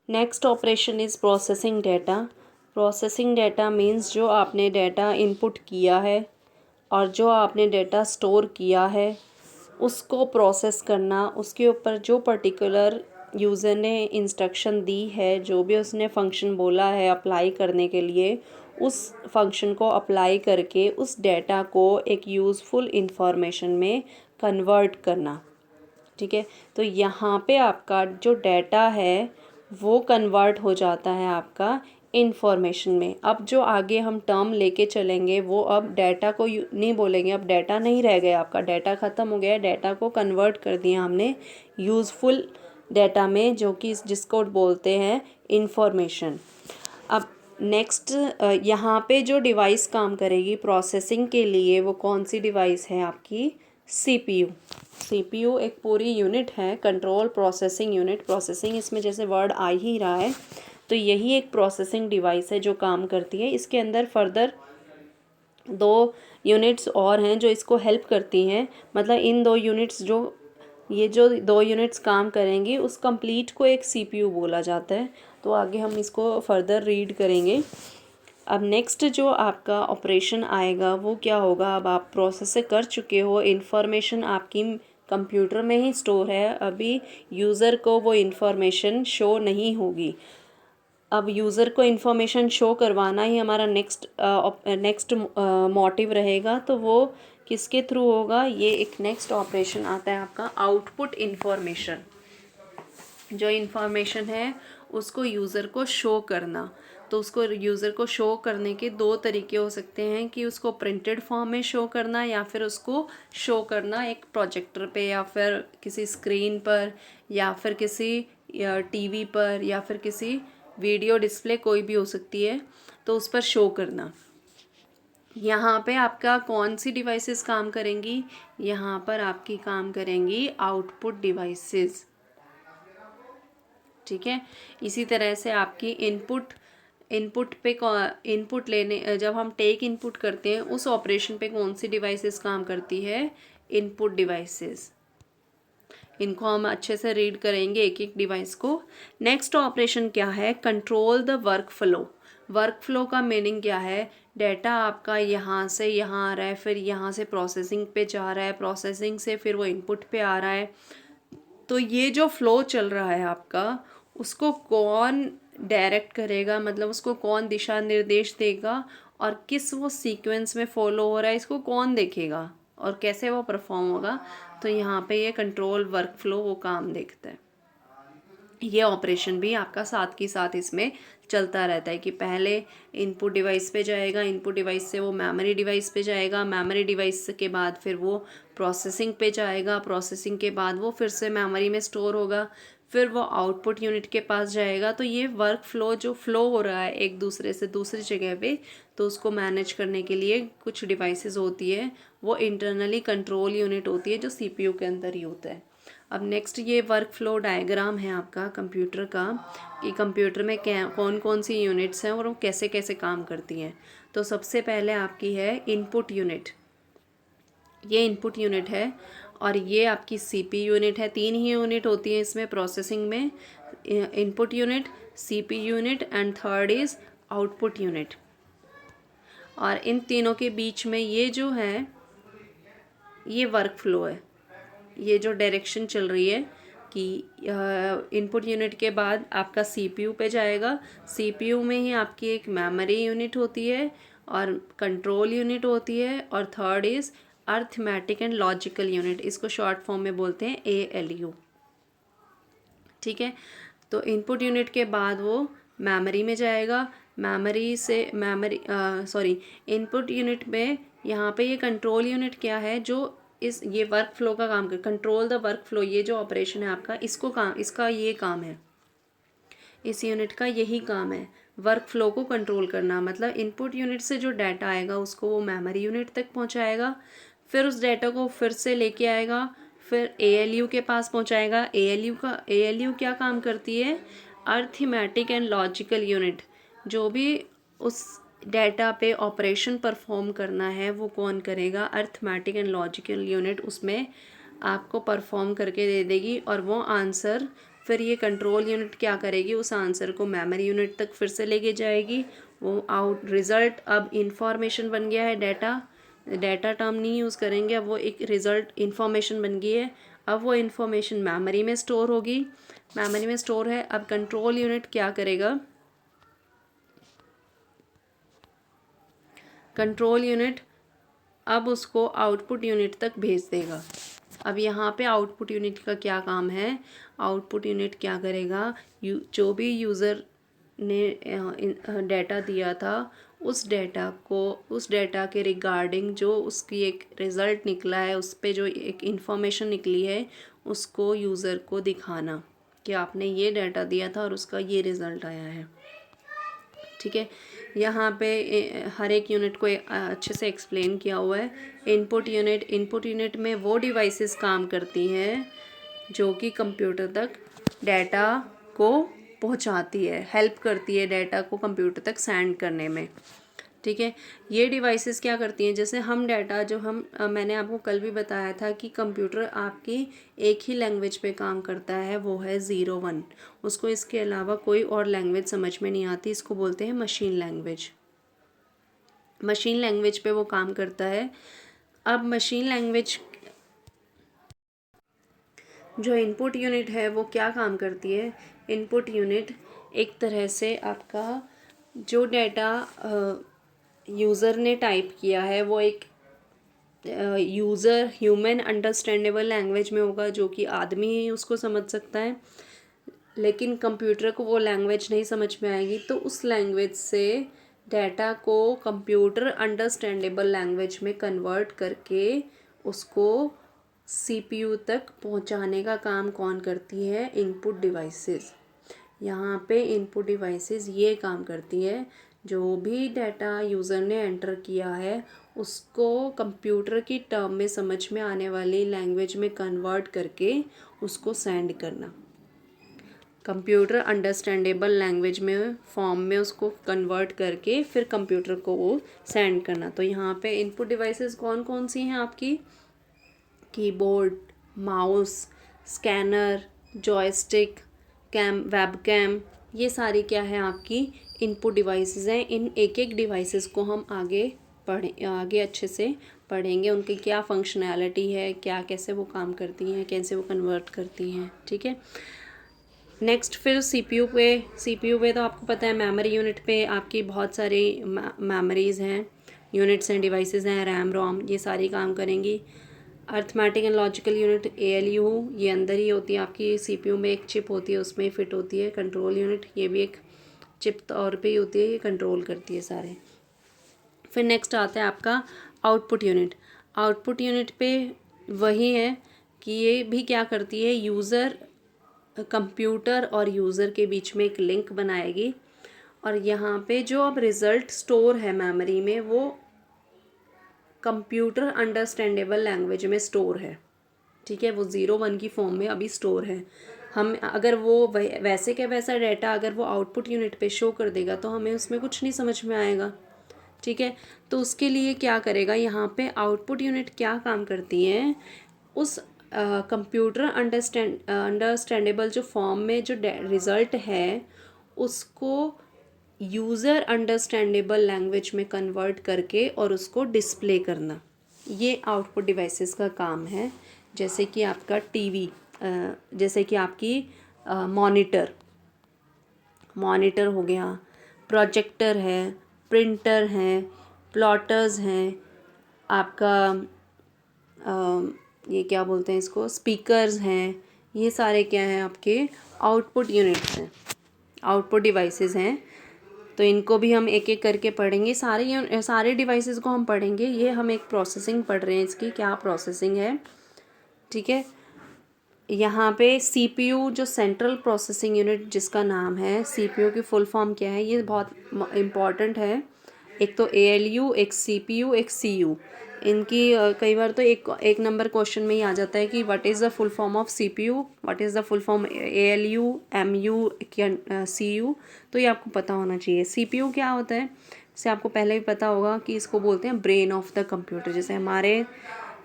Next operation is processing data. Processing data means जो आपने data input किया है और जो आपने डेटा स्टोर किया है उसको प्रोसेस करना, उसके ऊपर जो पर्टिकुलर यूज़र ने इंस्ट्रक्शन दी है, जो भी उसने फंक्शन बोला है अप्लाई करने के लिए, उस फंक्शन को अप्लाई करके उस डेटा को एक यूज़फुल इंफॉर्मेशन में कन्वर्ट करना। ठीक है, तो यहाँ पे आपका जो डेटा है वो कन्वर्ट हो जाता है आपका इंफॉर्मेशन में। अब जो आगे हम टर्म लेके चलेंगे वो अब डाटा को नहीं बोलेंगे, अब डाटा नहीं रह गया, आपका डाटा ख़त्म हो गया, डाटा को कन्वर्ट कर दिया हमने यूज़फुल डाटा में, जो कि जिसको बोलते हैं इंफॉर्मेशन। अब नेक्स्ट यहाँ पे जो डिवाइस काम करेगी प्रोसेसिंग के लिए वो कौन सी डिवाइस है आपकी? सीपीयू। सीपीयू एक पूरी यूनिट है, कंट्रोल प्रोसेसिंग यूनिट। प्रोसेसिंग इसमें जैसे वर्ड आ ही रहा है, तो यही एक प्रोसेसिंग डिवाइस है जो काम करती है। इसके अंदर फर्दर 2 यूनिट्स और हैं जो इसको हेल्प करती हैं, मतलब इन 2 यूनिट्स जो 2 यूनिट्स काम करेंगी उस कंप्लीट को एक सीपीयू बोला जाता है। तो आगे हम इसको फर्दर रीड करेंगे। अब नेक्स्ट जो आपका ऑपरेशन आएगा वो क्या होगा? अब आप प्रोसेस से कर चुके हो, इन्फॉर्मेशन आपकी कंप्यूटर में ही स्टोर है, अभी यूज़र को वो इन्फॉर्मेशन शो नहीं होगी। अब यूज़र को इन्फॉर्मेशन शो करवाना ही हमारा नेक्स्ट मोटिव रहेगा, तो वो किसके थ्रू होगा? ये एक नेक्स्ट ऑपरेशन आता है आपका आउटपुट इन्फॉर्मेशन। जो इन्फॉर्मेशन है उसको यूज़र को शो करना। तो उसको यूज़र को शो करने के 2 तरीके हो सकते हैं, कि उसको प्रिंटेड फॉर्म में शो करना या फिर उसको शो करना एक प्रोजेक्टर पे या फिर किसी स्क्रीन पर या फिर किसी टीवी पर या फिर किसी वीडियो डिस्प्ले, कोई भी हो सकती है, तो उस पर शो करना। यहाँ पे आपका कौन सी डिवाइसेस काम करेंगी? यहाँ पर आपकी काम करेंगी आउटपुट डिवाइसेस। ठीक है, इसी तरह से आपकी इनपुट लेने, जब हम टेक इनपुट करते हैं उस ऑपरेशन पे कौन सी डिवाइसेस काम करती है? Input devices. इनको हम अच्छे से रीड करेंगे एक एक डिवाइस को। नेक्स्ट ऑपरेशन क्या है? Control the work flow. Work flow का मीनिंग क्या है? डेटा आपका यहाँ से यहाँ आ रहा है, फिर यहाँ से प्रोसेसिंग पे जा रहा है, प्रोसेसिंग से फिर वो इनपुट पे आ रहा है। तो ये जो फ्लो चल रहा है आपका, उसको कौन डायरेक्ट करेगा, मतलब उसको कौन दिशा निर्देश देगा और किस वो सीक्वेंस में फॉलो हो रहा है, इसको कौन देखेगा और कैसे वो परफॉर्म होगा? तो यहाँ पे ये कंट्रोल वर्क फ्लो वो काम देखता है। ये ऑपरेशन भी आपका साथ के साथ इसमें चलता रहता है, कि पहले इनपुट डिवाइस पे जाएगा, इनपुट डिवाइस से वो मेमोरी डिवाइस पे जाएगा, मेमोरी डिवाइस के बाद फिर वो प्रोसेसिंग पे जाएगा, प्रोसेसिंग के बाद वो फिर से मेमोरी में स्टोर होगा, फिर वो आउटपुट यूनिट के पास जाएगा। तो ये वर्क फ्लो जो फ्लो हो रहा है एक दूसरे से दूसरी जगह पे, तो उसको मैनेज करने के लिए कुछ डिवाइसेस होती है, वो इंटरनली कंट्रोल यूनिट होती है जो सीपीयू के अंदर ही होता है। अब नेक्स्ट ये वर्क फ्लो डायग्राम है आपका कंप्यूटर का, कि कंप्यूटर में क्या कौन कौन सी यूनिट्स हैं और वो कैसे कैसे काम करती हैं। तो सबसे पहले आपकी है इनपुट यूनिट। ये इनपुट यूनिट है और ये आपकी सीपी यूनिट है। 3 ही यूनिट होती है इसमें प्रोसेसिंग में, input unit, CP unit and third is output unit. और इन तीनों के बीच में ये जो है ये वर्क फ्लो है, ये जो डायरेक्शन चल रही है कि इनपुट यूनिट के बाद आपका सीपीयू पे जाएगा, सीपीयू में ही आपकी एक मेमोरी यूनिट होती है और कंट्रोल यूनिट होती है, और third is arithmetic and logical unit, इसको शॉर्ट फॉर्म में बोलते हैं ALU। ठीक है, तो इनपुट यूनिट के बाद वो मेमोरी में जाएगा, इनपुट यूनिट में यहाँ पे ये कंट्रोल यूनिट क्या है, जो ये वर्क फ्लो का काम कर, कंट्रोल द वर्क फ्लो, ये जो ऑपरेशन है आपका इसका ये काम है, इस यूनिट का यही काम है वर्क फ्लो को कंट्रोल करना। मतलब इनपुट यूनिट से जो डाटा आएगा उसको वो मेमोरी यूनिट तक पहुंचाएगा, फिर उस डाटा को फिर से लेके आएगा, फिर ALU के पास पहुंचाएगा। ALU क्या काम करती है? Arithmetic and logical unit. जो भी उस डाटा पे ऑपरेशन परफॉर्म करना है वो कौन करेगा? अर्थमेटिक एंड लॉजिकल यूनिट उसमें आपको परफॉर्म करके दे देगी और वो आंसर फिर ये कंट्रोल यूनिट क्या करेगी, उस आंसर को मेमोरी यूनिट तक फिर से लेके जाएगी। वो आउट रिज़ल्ट अब इंफॉर्मेशन बन गया है, डाटा टर्म नहीं यूज़ करेंगे, अब वो एक रिज़ल्ट इंफॉर्मेशन बन गई है। अब वो इंफॉर्मेशन मेमोरी में स्टोर होगी, मेमोरी में स्टोर है। अब कंट्रोल यूनिट क्या करेगा, कंट्रोल यूनिट अब उसको आउटपुट यूनिट तक भेज देगा। अब यहाँ पे आउटपुट यूनिट का क्या काम है, आउटपुट यूनिट क्या करेगा, जो भी यूज़र ने डाटा दिया था उस डाटा के रिगार्डिंग जो उसकी एक रिज़ल्ट निकला है, उस पे जो एक इंफॉर्मेशन निकली है, उसको यूज़र को दिखाना कि आपने ये डाटा दिया था और उसका ये रिज़ल्ट आया है। ठीक है, यहाँ पे हर एक यूनिट को अच्छे से एक्सप्लेन किया हुआ है। इनपुट यूनिट में वो डिवाइसेस काम करती हैं जो कि कंप्यूटर तक डाटा को पहुँचाती है, हेल्प करती है डाटा को कंप्यूटर तक सेंड करने में। ठीक है, ये डिवाइसेस क्या करती हैं, जैसे हम डाटा जो मैंने आपको कल भी बताया था कि कंप्यूटर आपकी एक ही लैंग्वेज पे काम करता है, वो है 0-1। उसको इसके अलावा कोई और लैंग्वेज समझ में नहीं आती, इसको बोलते हैं मशीन लैंग्वेज। मशीन लैंग्वेज पे वो काम करता है। अब मशीन लैंग्वेज जो इनपुट यूनिट है वो क्या काम करती है, इनपुट यूनिट एक तरह से आपका जो डाटा यूज़र ने टाइप किया है वो एक यूज़र ह्यूमन अंडरस्टैंडेबल लैंग्वेज में होगा, जो कि आदमी ही उसको समझ सकता है, लेकिन कंप्यूटर को वो लैंग्वेज नहीं समझ में आएगी। तो उस लैंग्वेज से डाटा को कंप्यूटर अंडरस्टैंडेबल लैंग्वेज में कन्वर्ट करके उसको सीपीयू तक पहुंचाने का काम कौन करती है, इनपुट डिवाइसेस। यहाँ पे इनपुट डिवाइसेस ये काम करती है, जो भी डाटा यूज़र ने एंटर किया है उसको कंप्यूटर की टर्म में समझ में आने वाली लैंग्वेज में कन्वर्ट करके उसको सेंड करना, कंप्यूटर अंडरस्टैंडेबल लैंग्वेज में फॉर्म में उसको कन्वर्ट करके फिर कंप्यूटर को वो सेंड करना। तो यहाँ पे इनपुट डिवाइसेस कौन कौन सी हैं आपकी, keyboard, mouse, scanner, joystick, webcam, ये सारी क्या है आपकी इनपुट डिवाइसेस हैं। इन एक एक डिवाइसेस को हम आगे अच्छे से पढ़ेंगे, उनकी क्या फंक्शनैलिटी है, क्या कैसे वो काम करती हैं, कैसे वो कन्वर्ट करती हैं। ठीक है, नेक्स्ट फिर सीपीयू पे तो आपको पता है मेमोरी यूनिट पे आपकी बहुत सारी मेमोरीज़ हैं, यूनिट्स हैं, डिवाइसेस हैं, रैम रोम, ये सारी काम करेंगी। Arithmetic and logical unit ALU ये अंदर ही होती है आपकी सीपीयू में, एक चिप होती है उसमें फिट होती है। कंट्रोल यूनिट ये भी एक चिप तौर पे ही होती है, ये कंट्रोल करती है सारे। फिर नेक्स्ट आता है आपका आउटपुट यूनिट। आउटपुट यूनिट पे वही है कि ये भी क्या करती है, यूज़र कंप्यूटर और यूज़र के बीच में एक लिंक बनाएगी, और यहाँ पे जो अब रिज़ल्ट स्टोर है मेमोरी में वो कंप्यूटर अंडरस्टैंडेबल लैंग्वेज में स्टोर है। ठीक है, वो 0-1 की फॉर्म में अभी स्टोर है। हम अगर वो वैसे क्या वैसा डाटा अगर वो आउटपुट यूनिट पे शो कर देगा तो हमें उसमें कुछ नहीं समझ में आएगा। ठीक है, तो उसके लिए क्या करेगा, यहाँ पे आउटपुट यूनिट क्या काम करती है, उस कंप्यूटर अंडरस्टैंडेबल जो फॉर्म में जो रिज़ल्ट है उसको यूज़र अंडरस्टैंडेबल लैंग्वेज में कन्वर्ट करके और उसको डिस्प्ले करना, ये आउटपुट डिवाइसेस का काम है। जैसे कि आपका टीवी, जैसे कि आपकी मॉनिटर हो गया, प्रोजेक्टर है, प्रिंटर है, प्लॉटर्स हैं, आपका ये क्या बोलते हैं इसको, स्पीकर्स हैं, ये सारे क्या हैं आपके आउटपुट यूनिट्स हैं, आउटपुट डिवाइसेस हैं। तो इनको भी हम एक एक करके पढ़ेंगे, सारे डिवाइसेस को हम पढ़ेंगे। ये हम एक प्रोसेसिंग पढ़ रहे हैं, इसकी क्या प्रोसेसिंग है। ठीक है, यहाँ पे सीपीयू जो सेंट्रल प्रोसेसिंग यूनिट जिसका नाम है, सीपीयू की फुल फॉर्म क्या है, ये बहुत इम्पॉर्टेंट है। एक तो ALU, एक CPU, एक CU। इनकी कई बार तो एक नंबर क्वेश्चन में ही आ जाता है कि what is the full form of CPU, what is the full form ALU, MU, CU। तो ये आपको पता होना चाहिए। CPU क्या होता है, जैसे आपको पहले भी पता होगा कि इसको बोलते हैं ब्रेन ऑफ द कंप्यूटर। जैसे हमारे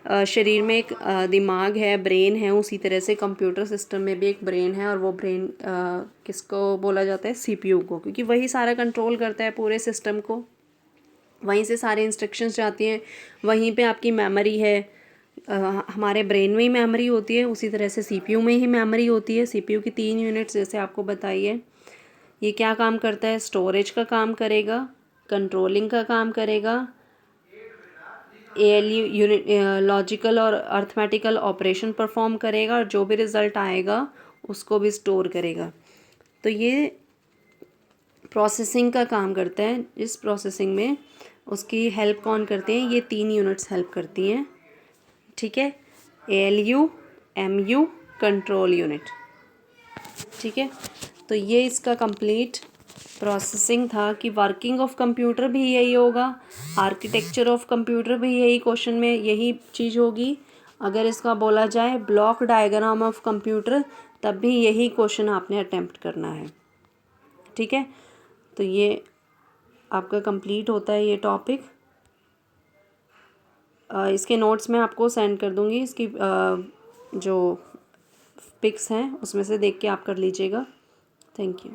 शरीर में एक दिमाग है, ब्रेन है, उसी तरह से कंप्यूटर सिस्टम में भी एक ब्रेन है, और वो ब्रेन किसको बोला जाता है? सीपीयू को, क्योंकि वही सारा कंट्रोल करता है पूरे सिस्टम को। वहीं से सारे इंस्ट्रक्शंस जाती हैं, वहीं पे आपकी मेमोरी है। हमारे ब्रेन में ही मेमोरी होती है, उसी तरह से सीपीयू में ही मेमोरी होती है। सीपीयू की 3 यूनिट्स जैसे आपको बताइए। ये क्या काम करता है? स्टोरेज का काम करेगा, कंट्रोलिंग का काम करेगा, एएलयू यूनिट लॉजिकल और अर्थमेटिकल ऑपरेशन परफॉर्म करेगा, और जो भी रिज़ल्ट आएगा उसको भी स्टोर करेगा। तो ये प्रोसेसिंग का काम करता है। इस प्रोसेसिंग में उसकी हेल्प कौन करते हैं? ये 3 यूनिट्स हेल्प करती हैं, ठीक है। एएलयू, एमयू, कंट्रोल यूनिट, ठीक है। तो ये इसका कंप्लीट प्रोसेसिंग था कि वर्किंग ऑफ कंप्यूटर भी यही होगा, आर्किटेक्चर ऑफ कंप्यूटर भी यही क्वेश्चन में यही चीज़ होगी। अगर इसका बोला जाए ब्लॉक डायग्राम ऑफ कंप्यूटर, तब भी यही क्वेश्चन आपने अटेम्प्ट करना है, ठीक है। तो ये आपका कंप्लीट होता है ये टॉपिक। इसके नोट्स मैं आपको सेंड कर दूँगी, इसकी जो पिक्स हैं उसमें से देख के आप कर लीजिएगा। Thank you.